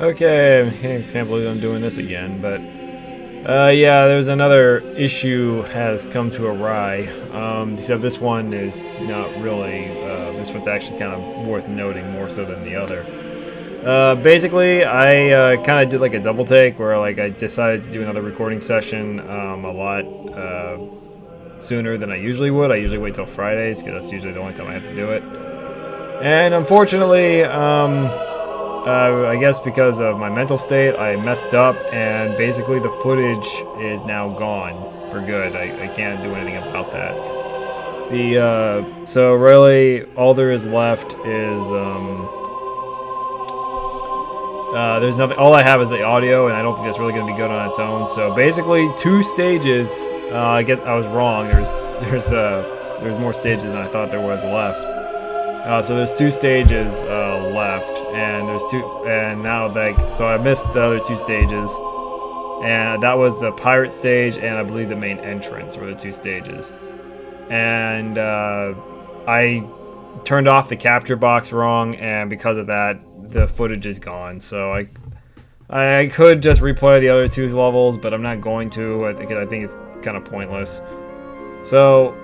Okay, I can't believe I'm doing this again, but yeah, there's another issue has come to awry. Except this one is not really. This one's actually kind of worth noting more so than the other. Basically, I kind of did like a double take where like I decided to do another recording session a lot sooner than I usually would. I usually wait till Fridays because that's usually the only time I have to do it. And unfortunately, I guess because of my mental state, I messed up, and basically the footage is now gone for good. I can't do anything about that. So really, all there is left is there's nothing. All I have is the audio, and I don't think that's really going to be good on its own. So basically, two stages. I guess I was wrong. There's more stages than I thought there was left. So there's two stages left, and so I missed the other two stages, and that was the pirate stage, and I believe the main entrance were the two stages, and I turned off the capture box wrong, and because of that, the footage is gone. So I could just replay the other two levels, but I'm not going to because I think it's kind of pointless. So.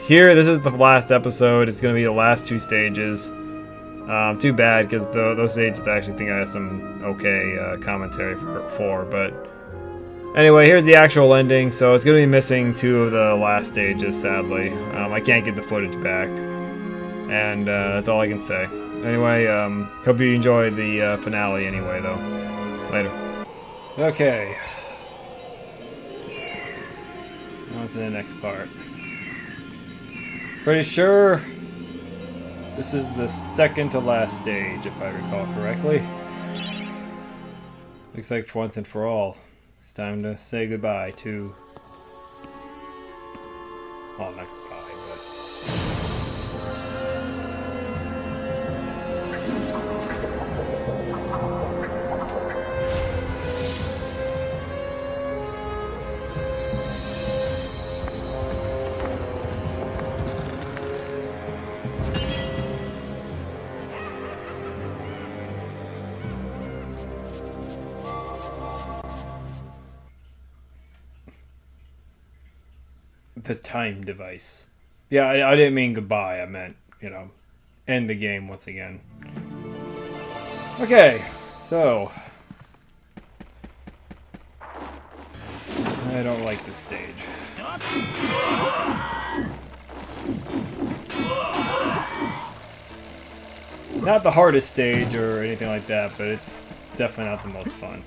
Here, this is the last episode. It's going to be the last two stages. Too bad, because those stages I actually think I have some okay commentary for. But anyway, here's the actual ending. So it's going to be missing two of the last stages, sadly. I can't get the footage back. And that's all I can say. Anyway, hope you enjoy the finale anyway, though. Later. Okay. On to the next part. Pretty sure this is the second to last stage, if I recall correctly. Looks like for once and for all, it's time to say goodbye to... Well, not goodbye, but... The time device. Yeah, I didn't mean goodbye. I meant, end the game once again. Okay, so... I don't like this stage. Not the hardest stage or anything like that, but it's definitely not the most fun.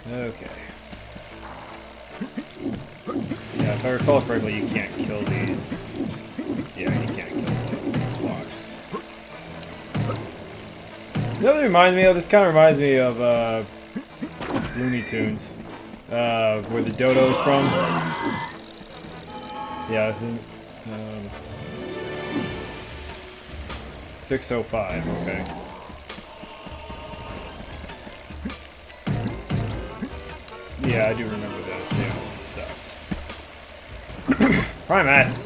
Okay. Yeah, if I recall correctly, you can't kill these. Yeah, you can't kill the blocks. You know what it reminds me of? This kind of reminds me of Looney Tunes, where the dodo is from. Yeah, I think 605. Okay. Yeah, I do remember this. Yeah, this sucks. Primus!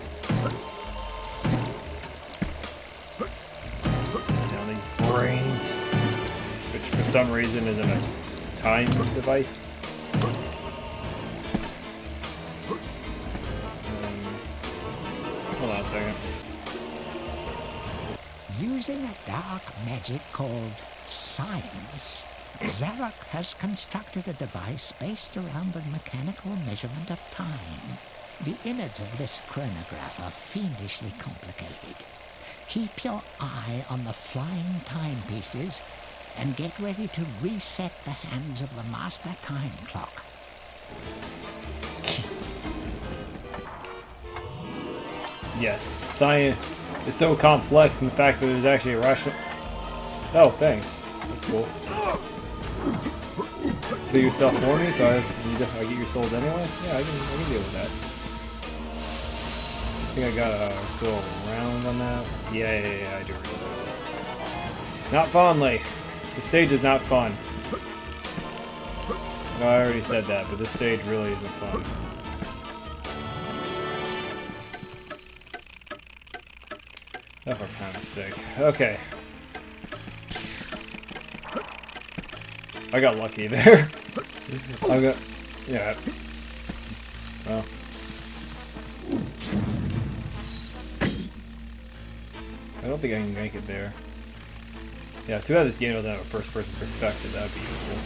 Sounding brains. Which for some reason isn't a time device. Hold on a second. Using a dark magic called science, Zarok has constructed a device based around the mechanical measurement of time. The innards of this chronograph are fiendishly complicated. Keep your eye on the flying timepieces and get ready to reset the hands of the master time clock. Yes, science is so complex in the fact that there's actually a rational... Oh, thanks. That's cool. Kill yourself for me, so I get your souls anyway? Yeah, I can deal with that. I think I gotta go around on that. Yeah, I do remember this. Not fondly. The stage is not fun. No, I already said that, but this stage really isn't fun. Oh, for kind of sick. Okay. I got lucky there. I got... Yeah. Well. I don't think I can make it there. Yeah, too bad this game doesn't have a first-person perspective. That would be useful.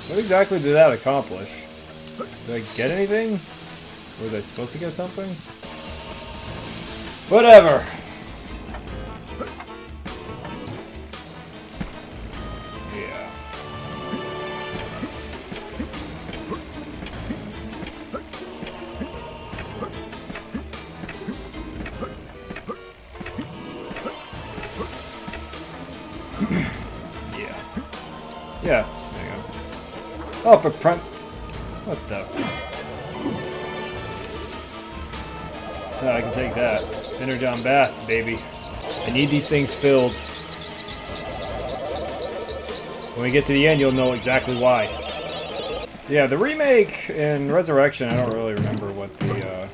What exactly did that accomplish? Did I get anything? Or was I supposed to get something? Whatever! Yeah. Yeah, there you go. Oh, for prime. What the? Oh, I can take that. Energon bath, baby. I need these things filled. When we get to the end, you'll know exactly why. Yeah, the remake and Resurrection, I don't really remember what the,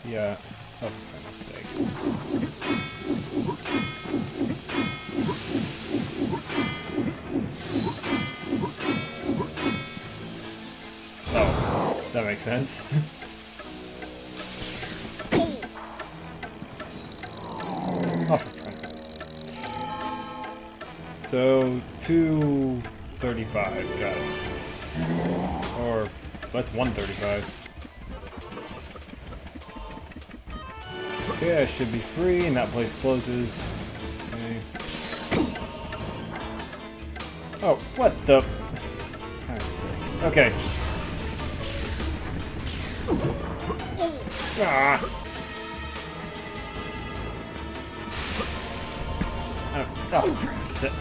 Yeah. Oh, for goodness sake. Oh, that makes sense. Oh, so 235, got it. Or that's 135. Okay, I should be free, and that place closes. Okay. Oh, what the? Kind of sick. Okay. Ah. Oh, sit.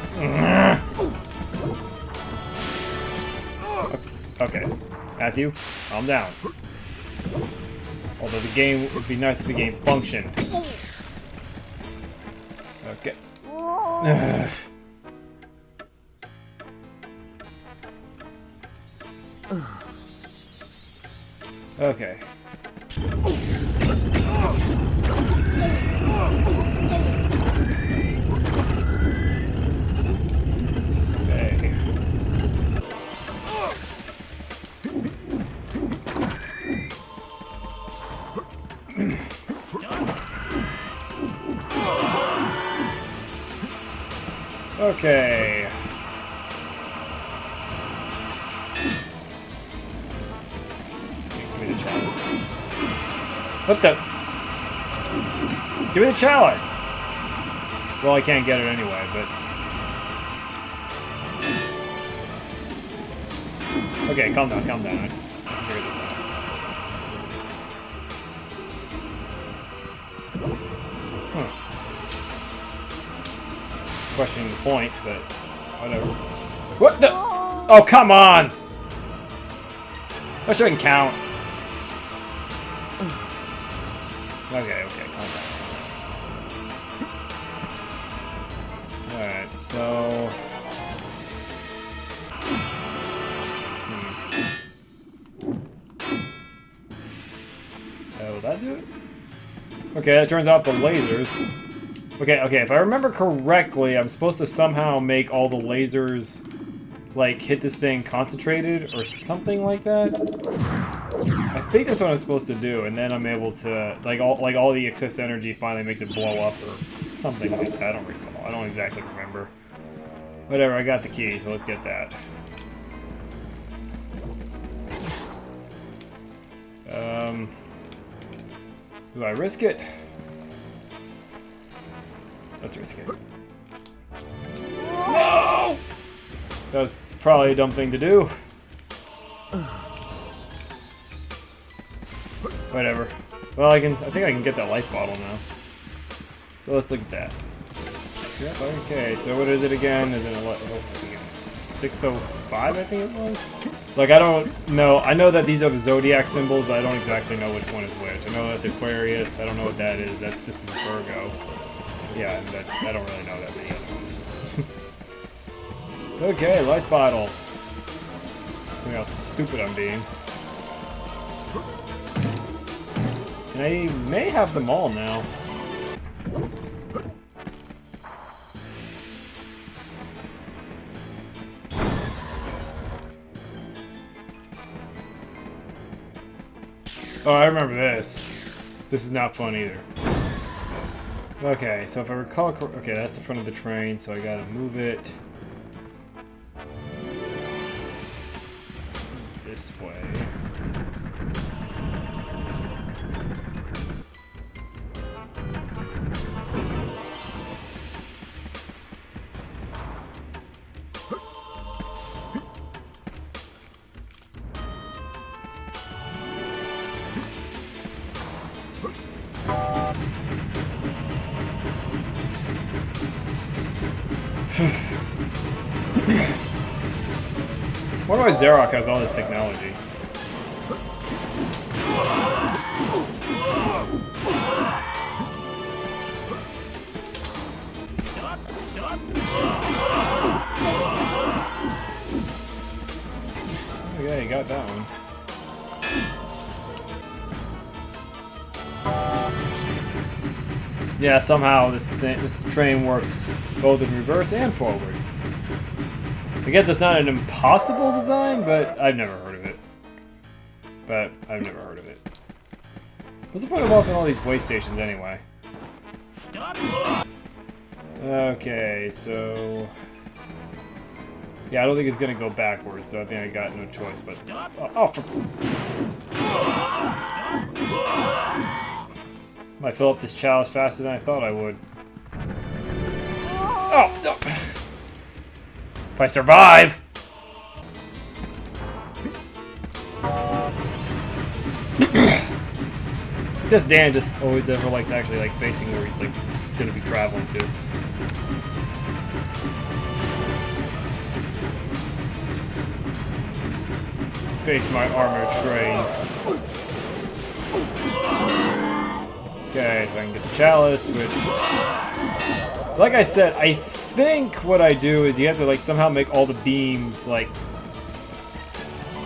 Okay, Matthew, calm down. Although the game would be nice if the game functioned. Okay. Okay. Okay. Give me the chalice. What the? Give me the chalice! Well, I can't get it anyway, but... Okay, calm down, calm down. I can figure this out. Huh. Questioning the point, but whatever. What the? Oh, come on! That shouldn't count. Okay, okay, calm down. Alright, so... Will that do it? Okay, that turns off the lasers. Okay, okay, if I remember correctly, I'm supposed to somehow make all the lasers, like, hit this thing concentrated or something like that. I think that's what I'm supposed to do, and then I'm able to, like all the excess energy finally makes it blow up or something like that. I don't recall. I don't exactly remember. Whatever, I got the key, so let's get that. Do I risk it? Let's risk it. No! That was probably a dumb thing to do. Whatever. Well, I think I can get that life bottle now. So let's look at that. Yep, okay, so what is it again? Is it I think it's 605, I think it was? Like, I don't know. I know that these are the zodiac symbols, but I don't exactly know which one is which. I know that's Aquarius. I don't know what that is. This is Virgo. Yeah, I don't really know that many other ones. Okay, life bottle. Look how stupid I'm being. And I may have them all now. Oh, I remember this. This is not fun either. Okay, so if I recall, okay, that's the front of the train, so I gotta move it this way. Wonder why Xerox has all this technology. Oh yeah, you got that one. Yeah, somehow this train works both in reverse and forward. I guess it's not an impossible design, but I've never heard of it. What's the point of walking all these way stations anyway? Okay, so... yeah, I don't think it's gonna go backwards, so I think I got no choice but... I fill up this chalice faster than I thought I would. Oh, no. If I survive! Just Dan just always ever likes actually like facing where he's like gonna be traveling to. Face my armored train. Okay, so I can get the chalice, which... like I said, I think what I do is you have to like somehow make all the beams like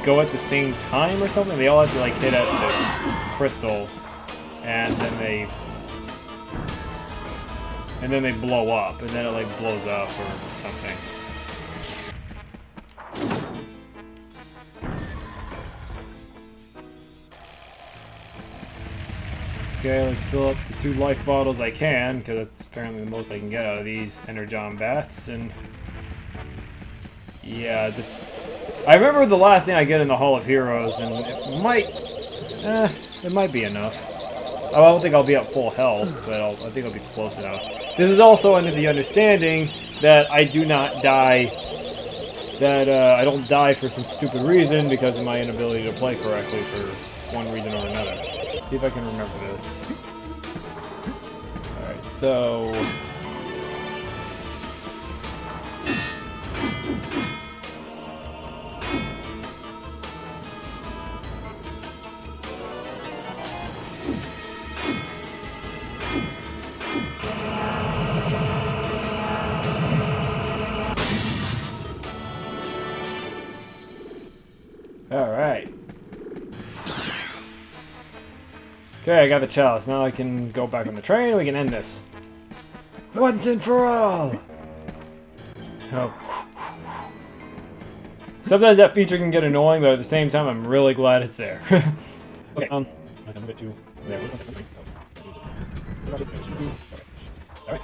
go at the same time or something. They all have to like hit at the crystal, and then they blow up, and then it like blows up or something. Okay, let's fill up the 2 life bottles I can, because that's apparently the most I can get out of these Energon baths, and... yeah, I remember the last thing I get in the Hall of Heroes, and it might be enough. I don't think I'll be at full health, but I think I'll be close enough. This is also under the understanding that I do not die, that I don't die for some stupid reason because of my inability to play correctly for one reason or another. See if I can remember this. Alright, so... alright. Okay, I got the chalice. Now I can go back on the train and we can end this. Once and for all! Oh. Sometimes that feature can get annoying, but at the same time, I'm really glad it's there. Okay, I'm a bit too... Alright.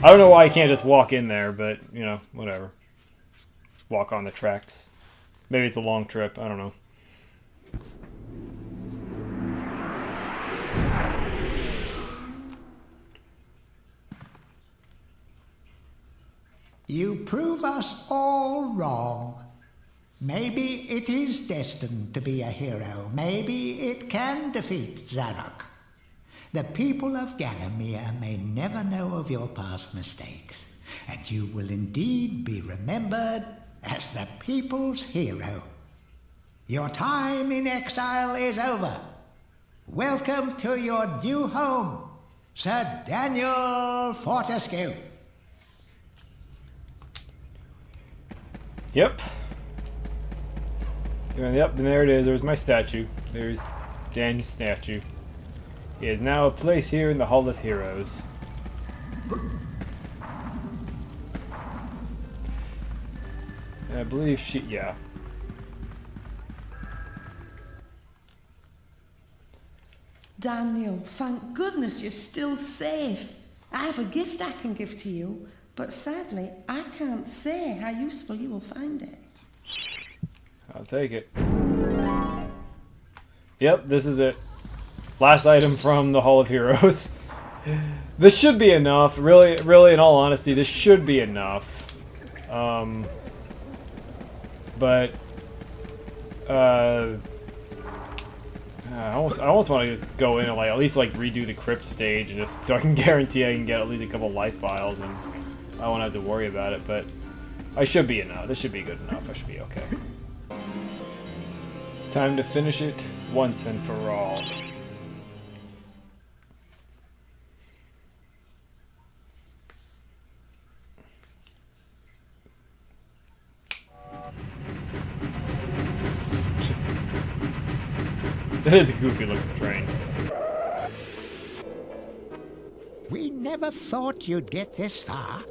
I don't know why I can't just walk in there, but, you know, whatever. Walk on the tracks. Maybe it's a long trip, I don't know. You prove us all wrong. Maybe it is destined to be a hero. Maybe it can defeat Zarok. The people of Gallowmere may never know of your past mistakes, and you will indeed be remembered as the people's hero. Your time in exile is over. welcome to your new home, Sir Daniel Fortescue. Yep. Yep, and there it is. There's my statue. There's Danny's statue. He is now a place here in the Hall of Heroes. And I believe yeah. Daniel, thank goodness you're still safe. I have a gift I can give to you, but sadly, I can't say how useful you will find it. I'll take it. Yep, this is it. Last item from the Hall of Heroes. This should be enough. Really, in all honesty, this should be enough. But I almost want to just go in and at least redo the crypt stage, and just so I can guarantee I can get at least a couple life files, and I won't have to worry about it. But I should be enough. This should be good enough. I should be okay. Time to finish it once and for all. It is a goofy looking train. We never thought you'd get this far.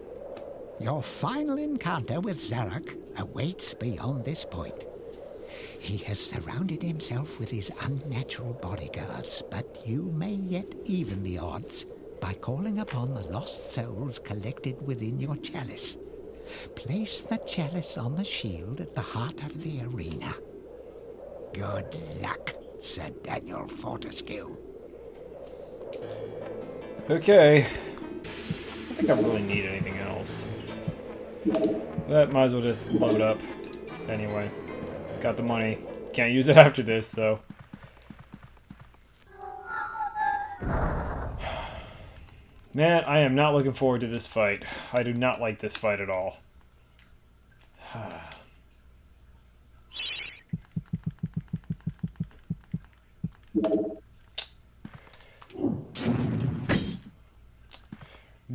Your final encounter with Zarok awaits beyond this point. He has surrounded himself with his unnatural bodyguards, but you may yet even the odds by calling upon the lost souls collected within your chalice. Place the chalice on the shield at the heart of the arena. Good luck, Sir Daniel Fortescue. Okay. I don't think I really need anything else. But might as well just load up. Anyway. Got the money. Can't use it after this, so. Man, I am not looking forward to this fight. I do not like this fight at all.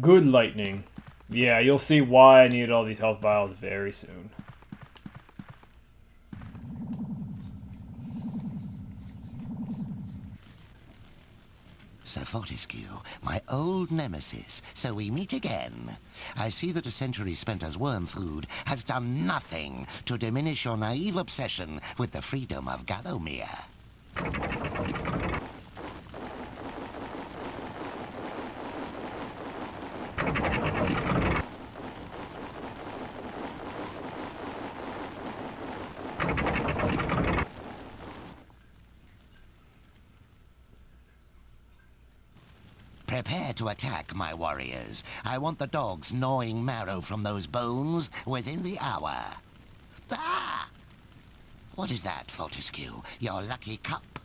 Good lightning. Yeah, you'll see why I needed all these health vials very soon. Sir Fortescue, my old nemesis, so we meet again. I see that a century spent as worm food has done nothing to diminish your naive obsession with the freedom of Gallowmere. Prepare to attack, my warriors. I want the dogs gnawing marrow from those bones within the hour. Ah! What is that, Fortescue? Your lucky cup?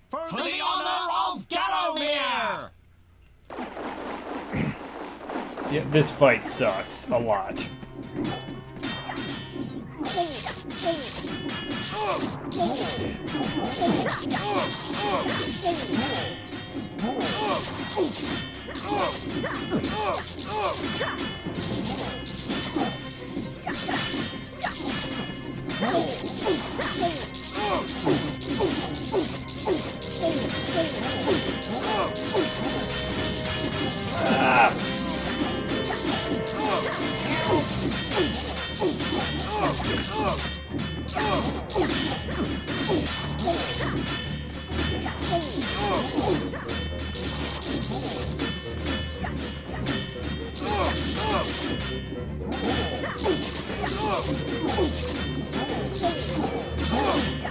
For the honor of Gallowmere! Yeah, this fight sucks a lot.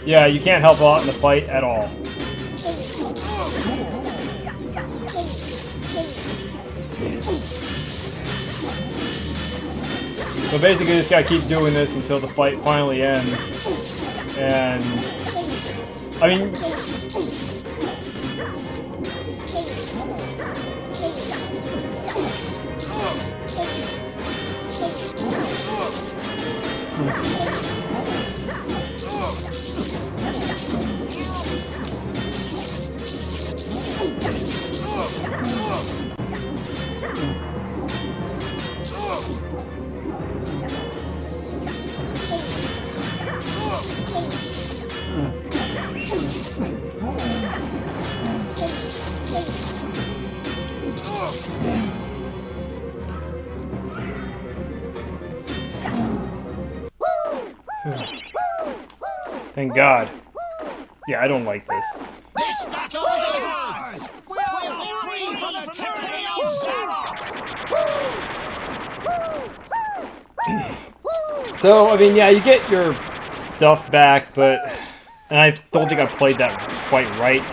Yeah, you can't help out in the fight at all. So basically, you just gotta keep doing this until the fight finally ends. And I mean, Thank God. Yeah, I don't like this. This battle is ours! We'll be free from the tyranny of Zarok! So, I mean, yeah, you get your stuff back, but... And I don't think I played that quite right.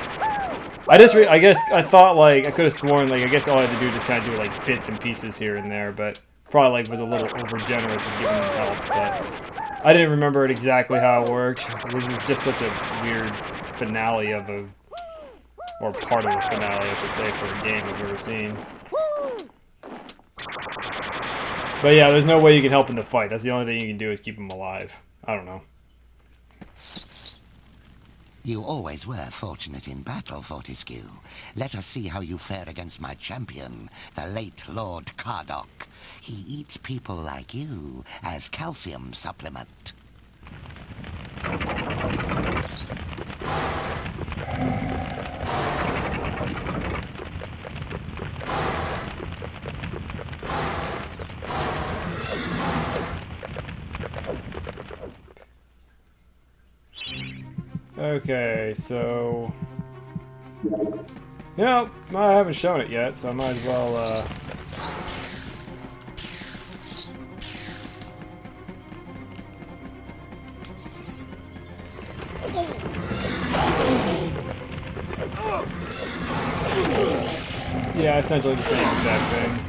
I guess I thought, like, I could have sworn, like, I guess all I had to do was just kind of do, like, bits and pieces here and there, but probably, like, was a little over-generous with giving them health, but... I didn't remember it exactly how it worked. This is just such a weird finale of a... Or part of a finale, I should say, for a game I've ever seen. But yeah, there's no way you can help in the fight. That's the only thing you can do is keep him alive. I don't know. You always were fortunate in battle, Fortescue. Let us see how you fare against my champion, the late Lord Cardok. He eats people like you as calcium supplement. Okay, so... Yeah, I haven't shown it yet, so I might as well, Yeah, essentially the same exact thing.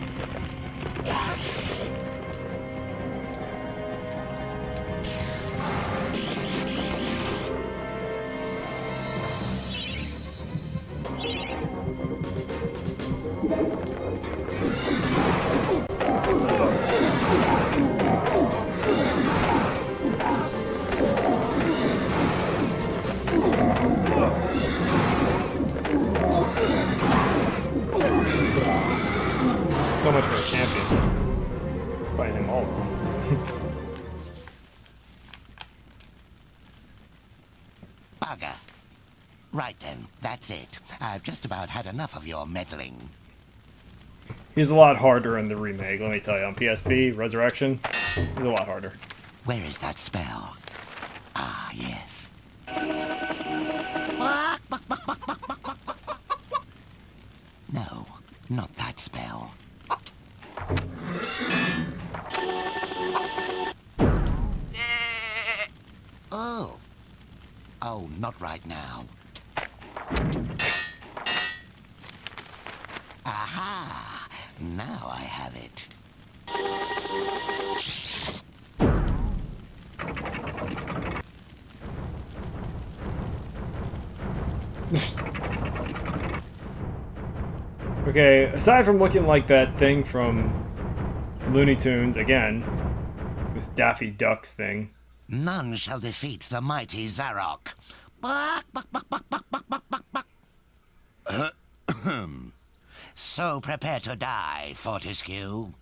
So much for a champion. Fighting him all wrong. Bugger. Right then, that's it. I've just about had enough of your meddling. He's a lot harder in the remake, let me tell you. On PSP, Resurrection, he's a lot harder. Where is that spell? Ah, yes. No, not that spell. Oh. Oh, not right now. Aha! Now I have it. Okay, aside from looking like that thing from Looney Tunes, again, this Daffy Duck's thing. None shall defeat the mighty Zarok. So prepare to die, Fortescue.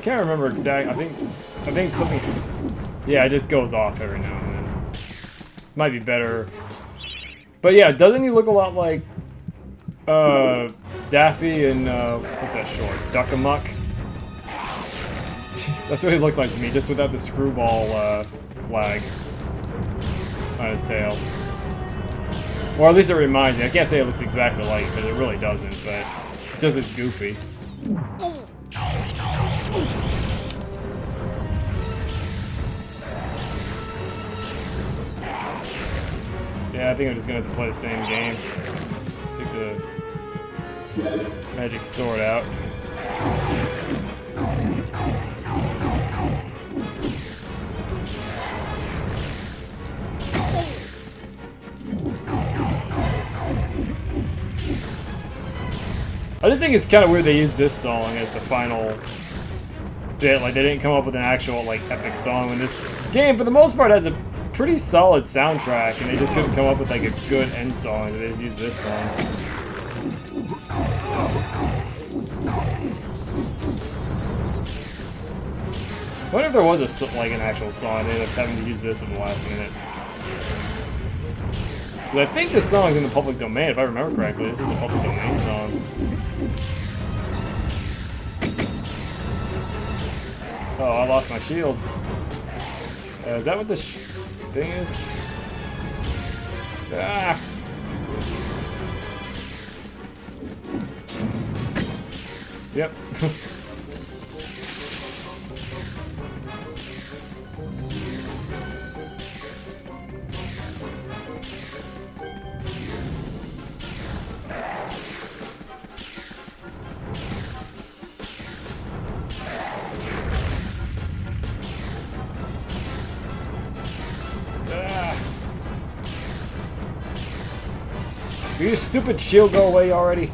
Can't remember exactly. I think something. Yeah, it just goes off every now and then. Might be better. But yeah, doesn't he look a lot like Daffy and what's that short? Duck-a-Muck? That's what he looks like to me, just without the screwball flag on his tail. Or at least it reminds me. I can't say it looks exactly like it, because it really doesn't, but it's just as goofy. Yeah, I think I'm just gonna have to play the same game. Take the magic sword out. I just think it's kind of weird they used this song as the final bit. Like, they didn't come up with an actual, like, epic song when this game, for the most part, has a pretty solid soundtrack, and they just couldn't come up with, like, a good end song. They just used this song. I wonder if there was like an actual song. They ended up having to use this in the last minute. But I think this song's in the public domain, if I remember correctly. This is the public domain song. Oh, I lost my shield. Is that what this thing is? Ah! Yep. Will your stupid shield go away already?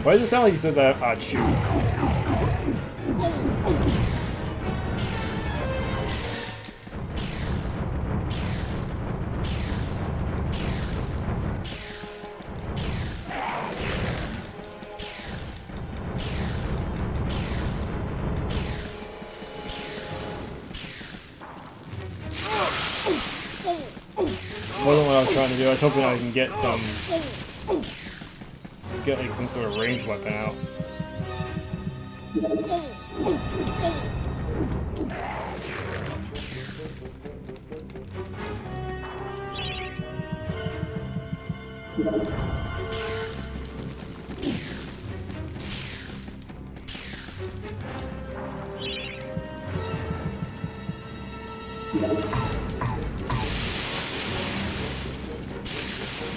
Why does it sound like he says I'd shoot? Wasn't what I was trying to do. I was hoping I can get like some sort of ranged weapon out.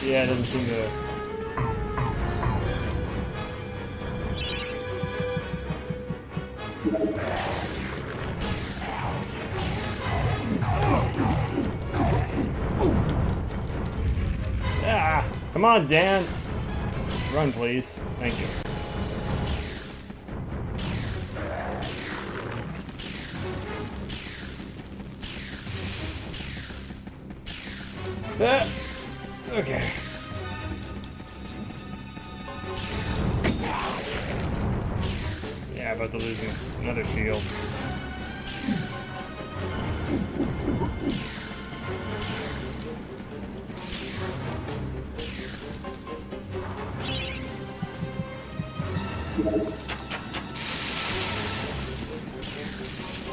Yeah, it doesn't seem to... Ah! Come on, Dan! Run, please. Thank you. Ah! Okay. Yeah, about to lose another shield.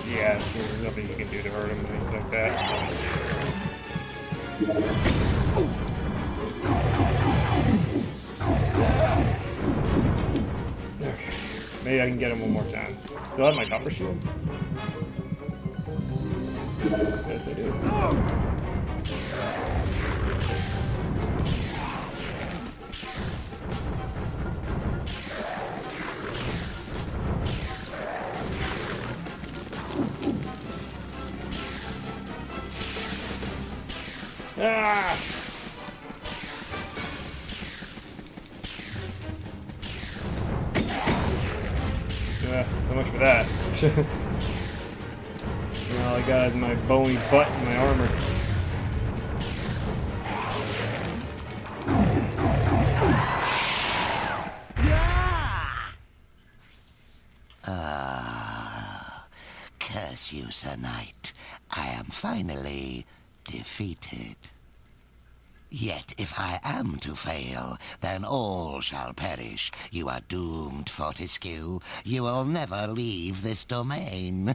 Yeah, so there's nothing you can do to hurt him, things like that. Okay, maybe I can get him one more time. Still have my copper shield? Yes, I do. Ah! Yeah, so much for that. All I got is my bony butt and my armor. Curse you, Sir Knight. I am finally defeated. Yet if I am to fail, then all shall perish. You are doomed, Fortescue. You will never leave this domain.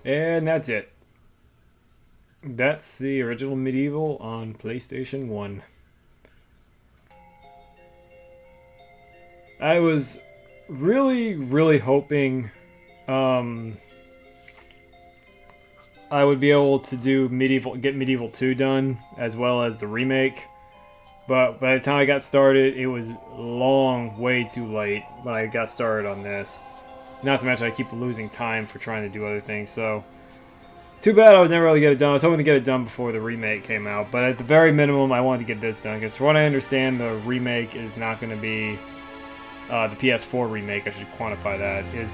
And that's it. That's the original MediEvil on PlayStation 1. I was really hoping I would be able to do get MediEvil 2 done, as well as the remake. But by the time I got started, it was way too late when I got started on this. Not to mention I keep losing time for trying to do other things, so... Too bad I was never able to get it done. I was hoping to get it done before the remake came out, but at the very minimum, I wanted to get this done, because from what I understand, the remake is not going to be... the PS4 remake, I should quantify that, is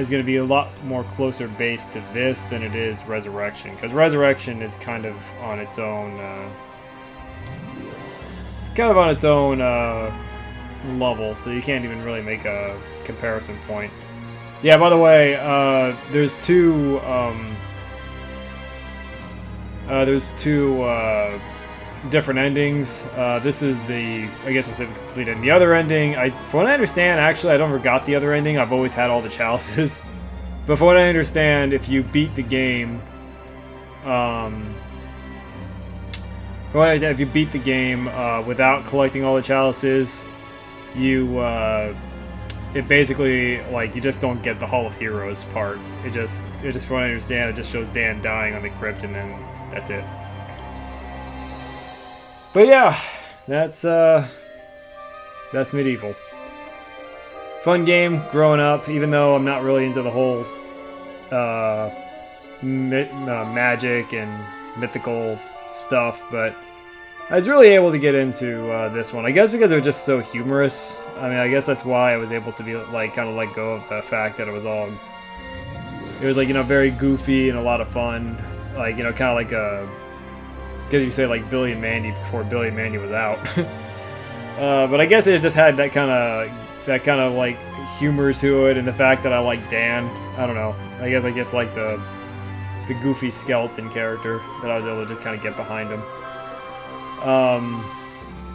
going to be a lot more closer based to this than it is Resurrection, because Resurrection is kind of on its own... level, so you can't even really make a comparison point. Yeah, by the way, there's two different endings. This is I guess we'll say the complete ending. The other ending, from what I understand, actually, I never got the other ending. I've always had all the chalices. But from what I understand, if you beat the game, without collecting all the chalices, it basically, like, you just don't get the Hall of Heroes part. It just, from what I understand, it just shows Dan dying on the crypt, and then that's it. But yeah, that's MediEvil. Fun game, growing up, even though I'm not really into the whole magic and mythical stuff, but I was really able to get into this one. I guess because it was just so humorous. I mean, I guess that's why I was able to be like kind of let go of the fact that it was like, you know, very goofy and a lot of fun. Like, you know, kind of like I guess you could say like Billy and Mandy before Billy and Mandy was out. But I guess it just had that kind of like humor to it, and the fact that I like Dan. I don't know. I guess like the goofy skeleton character that I was able to just kind of get behind him.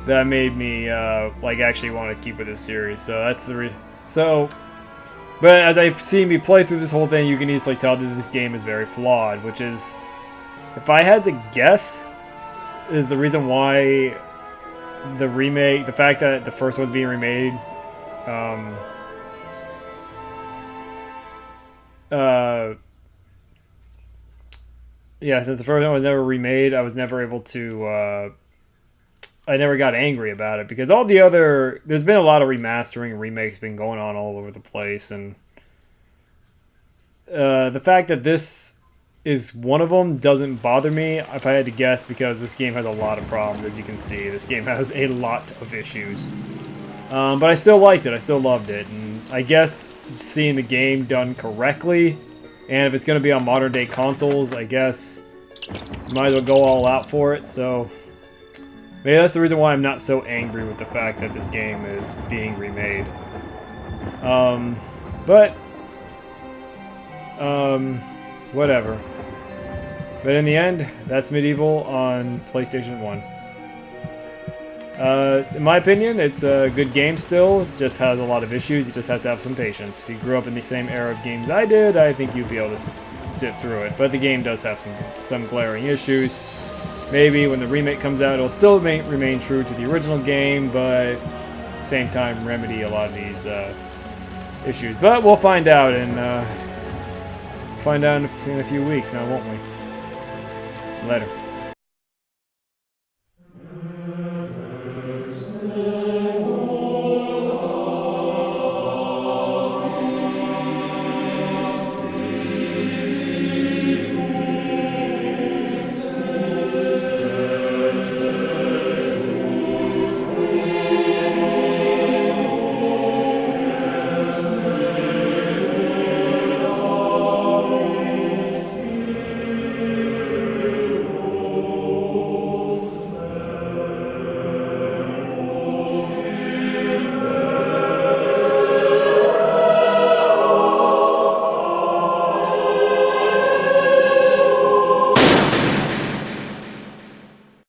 That made me like actually want to keep with this series. So that's the but as I've seen me play through this whole thing, you can easily tell that this game is very flawed, which is, if I had to guess, is the reason why the remake, the fact that the first one's being remade, yeah, since the first one was never remade, I was never able to I never got angry about it, because all the other, there's been a lot of remastering and remakes been going on all over the place, and the fact that this is one of them doesn't bother me if I had to guess, because this game has a lot of problems. As you can see, this game has a lot of issues, but I still liked it. I still loved it, and I guess seeing the game done correctly, and if it's going to be on modern day consoles, I guess you might as well go all out for it. So maybe that's the reason why I'm not so angry with the fact that this game is being remade. Whatever. But in the end, that's MediEvil on PlayStation 1. In my opinion, it's a good game still, just has a lot of issues. You just have to have some patience. If you grew up in the same era of games I did, I think you'd be able to sit through it. But the game does have some glaring issues. Maybe when the remake comes out, it'll still remain true to the original game, but at the same time remedy a lot of these issues. But we'll find out in a few weeks now, won't we? Later.